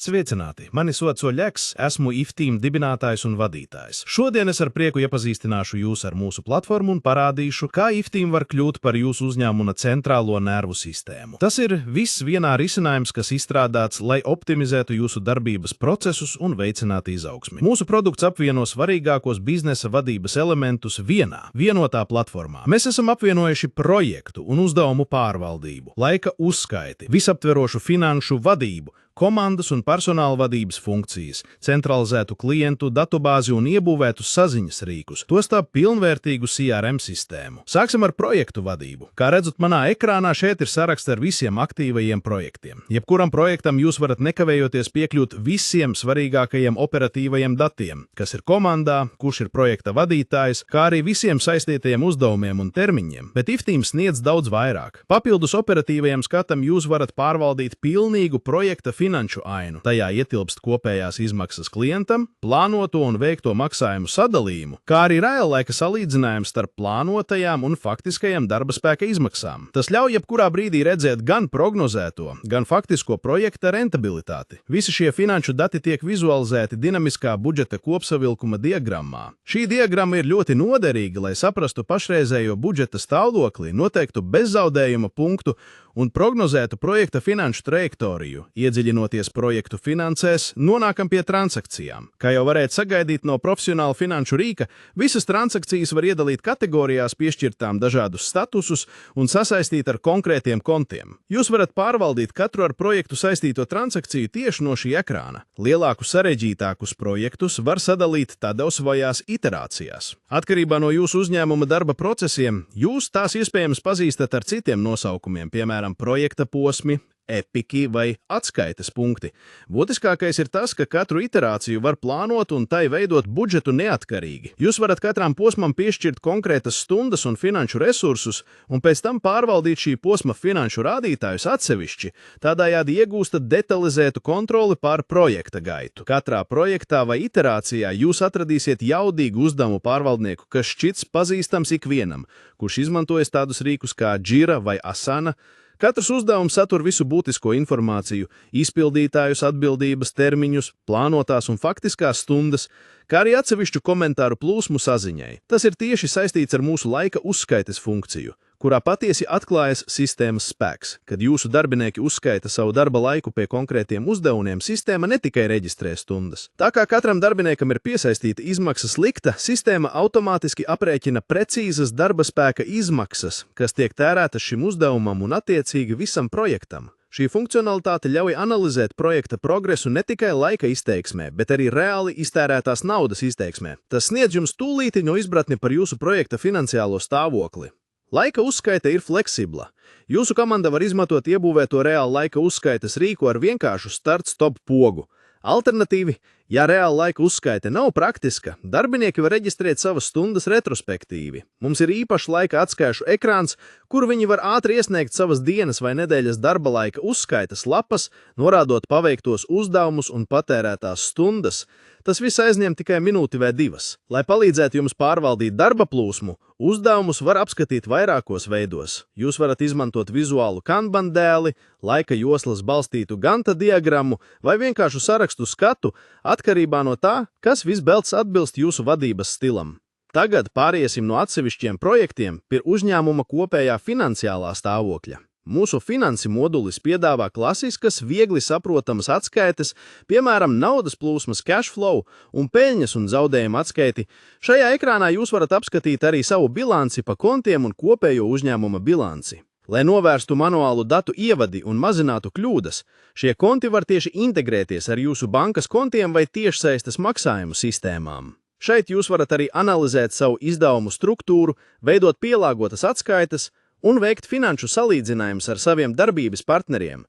Sveicināti! Mani sauc Oļegs, esmu IFTeam dibinātājs un vadītājs. Šodien es ar prieku iepazīstināšu jūs ar mūsu platformu un parādīšu, kā IFTeam var kļūt par jūsu uzņēmuma centrālo nervu sistēmu. Tas ir viss vienā risinājums, kas izstrādāts, lai optimizētu jūsu darbības procesus un veicinātu izaugsmi. Mūsu produkts apvieno svarīgākos biznesa vadības elementus vienotā platformā. Mēs esam apvienojuši projektu un uzdevumu pārvaldību, laika uzskaiti, visaptverošu finanšu vadību, komandas un personāla vadības funkcijas, centralizētu klientu datubāzi un iebūvētu saziņas rīkus, tostarp pilnvērtīgu CRM sistēmu. Sāksim ar projektu vadību. Kā redzat manā ekrānā, šeit ir saraksts ar visiem aktīvajiem projektiem. Jebkuram projektam jūs varat nekavējoties piekļūt visiem svarīgākajiem operatīvajiem datiem, kas ir komandā, kurš ir projekta vadītājs, kā arī visiem saistītajiem uzdevumiem un termiņiem. Bet IFTeam sniedz daudz vairāk. Papildus operatīvajiem skatam jūs varat pārvaldīt pilnīgu projekta finanšu ainu. Tajā ietilpst kopējās izmaksas klientam, plānoto un veikto maksājumu sadalījumu, kā arī reālaika salīdzinājums starp plānotajām un faktiskajām darba spēka izmaksām. Tas ļauj jebkurā brīdī redzēt gan prognozēto, gan faktisko projekta rentabilitāti. Visi šie finanšu dati tiek vizualizēti dinamiskā budžeta kopsavilkuma diagrammā. Šī diagramma ir ļoti noderīga, lai saprastu pašreizējo budžeta stāvokli, noteiktu bezzaudējuma punktu un prognozētu projekta finanšu trajektoriju. Iedziļinoties projektu finansēs, nonākam pie transakcijām. Kā jau varētu sagaidīt no profesionāla finanšu rīka, visas transakcijas var iedalīt kategorijās, piešķirtām dažādus statusus un sasaistīt ar konkrētiem kontiem. Jūs varat pārvaldīt katru ar projektu saistīto transakciju tieši no šī ekrāna. Lielākus sarežģītākus projektus var sadalīt tādosvajās iterācijās. Atkarībā no jūsu uzņēmuma darba procesiem, jūs tās iespējams pazīstat ar citiem nosaukumiem, piemēram, projekta posmi, epiki vai atskaites punkti. Būtiskākais ir tas, ka katru iterāciju var plānot un tai veidot budžetu neatkarīgi. Jūs varat katram posmam piešķirt konkrētas stundas un finanšu resursus, un pēc tam pārvaldīt šī posma finanšu rādītājus atsevišķi, tādējādi iegūstat detalizētu kontroli pār projekta gaitu. Katrā projektā vai iterācijā jūs atradīsiet jaudīgu uzdevumu pārvaldnieku, kas šķits pazīstams ikvienam, kurš izmantojas tādus rīkus kā Jira vai Asana. Katrs uzdevums satur visu būtisko informāciju, izpildītājus, atbildības termiņus, plānotās un faktiskās stundas, kā arī atsevišķu komentāru plūsmu saziņai. Tas ir tieši saistīts ar mūsu laika uzskaites funkciju, kurā patiesi atklājas sistēmas spēks. Kad jūsu darbinieki uzskaita savu darba laiku pie konkrētiem uzdevumiem, sistēma ne tikai reģistrē stundas. Tā kā katram darbiniekam ir piesaistīta izmaksas likta, sistēma automātiski aprēķina precīzas darba spēka izmaksas, kas tiek tērētas šim uzdevumam un attiecīgi visam projektam. Šī funkcionalitāte ļauj analizēt projekta progresu ne tikai laika izteiksmē, bet arī reāli iztērētās naudas izteiksmē. Tas sniedz jums tūlītiņu izpratni par jūsu projekta finansiālo stāvokli. Laika uzskaite ir fleksibla. Jūsu komanda var izmantot iebūvēto reāla laika uzskaites rīku ar vienkāršu start-stop pogu. Alternatīvi, ja reāla laika uzskaite nav praktiska, darbinieki var reģistrēt savas stundas retrospektīvi. Mums ir īpašs laika atskaišu ekrāns, kur viņi var ātri iesniegt savas dienas vai nedēļas darba laika uzskaites lapas, norādot paveiktos uzdevumus un patērētās stundas. Tas viss aizņem tikai minūti vai divas. Lai palīdzētu jums pārvaldīt darba plūsmu, uzdevumus var apskatīt vairākos veidos. Jūs varat izmantot vizuālu kanban dēli, laika joslas balstītu Ganta diagrammu vai vienkāršu sarakstu skatu, atkarībā no tā, kas visbelts atbilst jūsu vadības stilam. Tagad pāriesim no atsevišķiem projektiem pie uzņēmuma kopējā finansiālā stāvokļa. Mūsu finansi modulis piedāvā klasiskas, viegli saprotamas atskaites, piemēram, naudas plūsmas cash flow un peļņas un zaudējuma atskaiti. Šajā ekrānā jūs varat apskatīt arī savu bilanci pa kontiem un kopējo uzņēmuma bilanci. Lai novērstu manuālu datu ievadi un mazinātu kļūdas, šie konti var tieši integrēties ar jūsu bankas kontiem vai tiešsaistes maksājumu sistēmām. Šeit jūs varat arī analizēt savu izdevumu struktūru, veidot pielāgotas atskaites un veikt finanšu salīdzinājumus ar saviem darbības partneriem.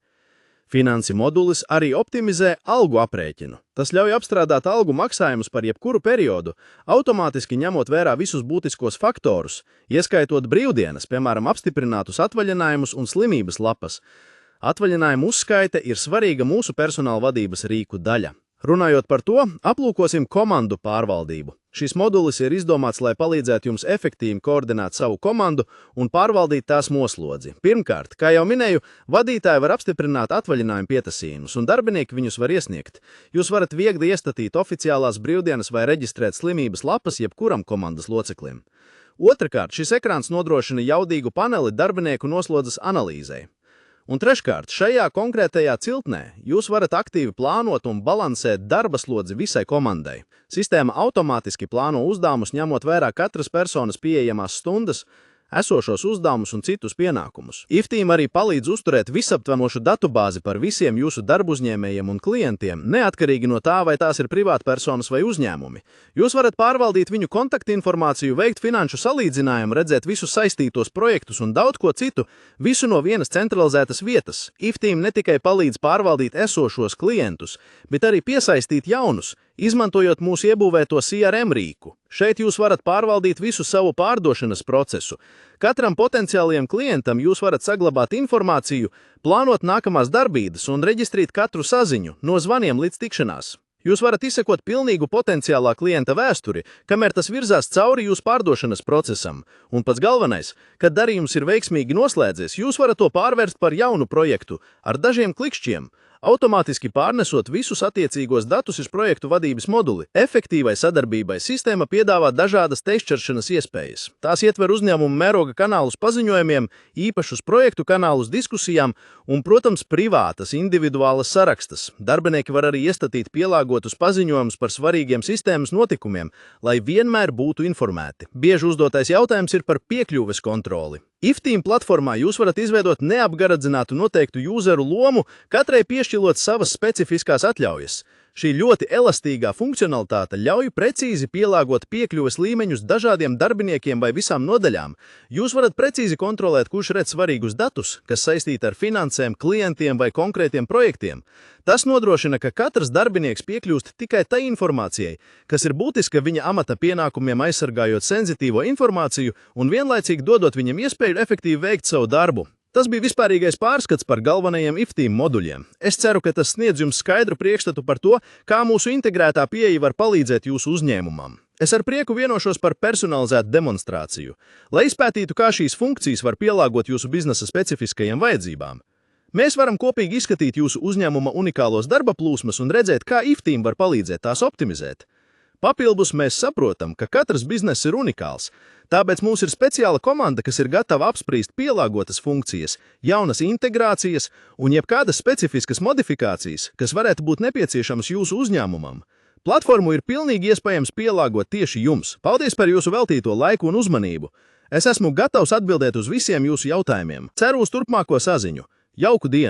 Finansi modulis arī optimizē algu aprēķinu. Tas ļauj apstrādāt algu maksājumus par jebkuru periodu, automātiski ņemot vērā visus būtiskos faktorus, ieskaitot brīvdienas, piemēram, apstiprinātus atvaļinājumus un slimības lapas. Atvaļinājumu uzskaite ir svarīga mūsu personāla vadības rīku daļa. Runājot par to, aplūkosim komandu pārvaldību. Šis modulis ir izdomāts, lai palīdzētu jums efektīvi koordinēt savu komandu un pārvaldīt tās noslodzi. Pirmkārt, kā jau minēju, vadītāji var apstiprināt atvaļinājumu pietasījumus, un darbinieki viņus var iesniegt. Jūs varat viegli iestatīt oficiālās brīvdienas vai reģistrēt slimības lapas jebkuram komandas loceklim. Otrakārt, šis ekrāns nodrošina jaudīgu paneli darbinieku noslodzes analīzei. Un treškārt, šajā konkrētajā ciltnē jūs varat aktīvi plānot un balansēt darba slodzi visai komandai. Sistēma automātiski plāno uzdevumus, ņemot vērā katras personas pieejamās stundas, esošos uzdevumus un citus pienākumus. IFTeam arī palīdz uzturēt visaptverošu datubāzi par visiem jūsu darbauzņēmējiem un klientiem, neatkarīgi no tā, vai tās ir privātpersonas vai uzņēmumi. Jūs varat pārvaldīt viņu kontaktinformāciju, veikt finanšu salīdzinājumu, redzēt visus saistītos projektus un daudz ko citu, visu no vienas centralizētas vietas. IFTeam ne tikai palīdz pārvaldīt esošos klientus, bet arī piesaistīt jaunus, izmantojot mūsu iebūvēto CRM rīku. Šeit jūs varat pārvaldīt visu savu pārdošanas procesu. Katram potenciālajam klientam jūs varat saglabāt informāciju, plānot nākamās darbības un reģistrēt katru saziņu, no zvaniem līdz tikšanās. Jūs varat izsekot pilnīgu potenciālā klienta vēsturi, kamēr tas virzās cauri jūsu pārdošanas procesam. Un pats galvenais, kad darījums ir veiksmīgi noslēdzies, jūs varat to pārvērst par jaunu projektu ar dažiem klikšķiem, automātiski pārnesot visus attiecīgos datus uz projektu vadības moduli. Efektīvai sadarbībai sistēma piedāvā dažādas tešķeršanas iespējas. Tās ietver uzņēmumu mēroga kanālus paziņojumiem, īpašus projektu kanālus diskusijām un, protams, privātas, individuālas sarakstas. Darbinieki var arī iestatīt pielāgotus paziņojumus par svarīgiem sistēmas notikumiem, lai vienmēr būtu informēti. Bieži uzdotais jautājums ir par piekļuves kontroli. IFTeam platformā jūs varat izveidot neapgaradzinātu noteiktu jūzeru lomu, katrai piešķirot savas specifiskās atļaujas. Šī ļoti elastīgā funkcionalitāte ļauj precīzi pielāgot piekļuves līmeņus dažādiem darbiniekiem vai visām nodaļām. Jūs varat precīzi kontrolēt, kurš redz svarīgus datus, kas saistīti ar finansēm, klientiem vai konkrētiem projektiem. Tas nodrošina, ka katrs darbinieks piekļūst tikai tai informācijai, kas ir būtiska viņa amata pienākumiem, aizsargājot sensitīvo informāciju un vienlaicīgi dodot viņam iespēju efektīvi veikt savu darbu. Tas bija vispārīgais pārskats par galvenajiem IFTeam moduļiem. Es ceru, ka tas sniedz jums skaidru priekšstatu par to, kā mūsu integrētā pieeja var palīdzēt jūsu uzņēmumam. Es ar prieku vienošos par personalizētu demonstrāciju, lai izpētītu, kā šīs funkcijas var pielāgot jūsu biznesa specifiskajām vajadzībām. Mēs varam kopīgi izskatīt jūsu uzņēmuma unikālos darba plūsmas un redzēt, kā IFTeam var palīdzēt tās optimizēt. Papildus mēs saprotam, ka katrs bizness ir unikāls, tāpēc mums ir speciāla komanda, kas ir gatava apspriest pielāgotas funkcijas, jaunas integrācijas un jebkādas specifiskas modifikācijas, kas varētu būt nepieciešamas jūsu uzņēmumam. Platformu ir pilnīgi iespējams pielāgot tieši jums. Paldies par jūsu veltīto laiku un uzmanību. Es esmu gatavs atbildēt uz visiem jūsu jautājumiem. Ceru uz turpmāko saziņu. Jauku dienu!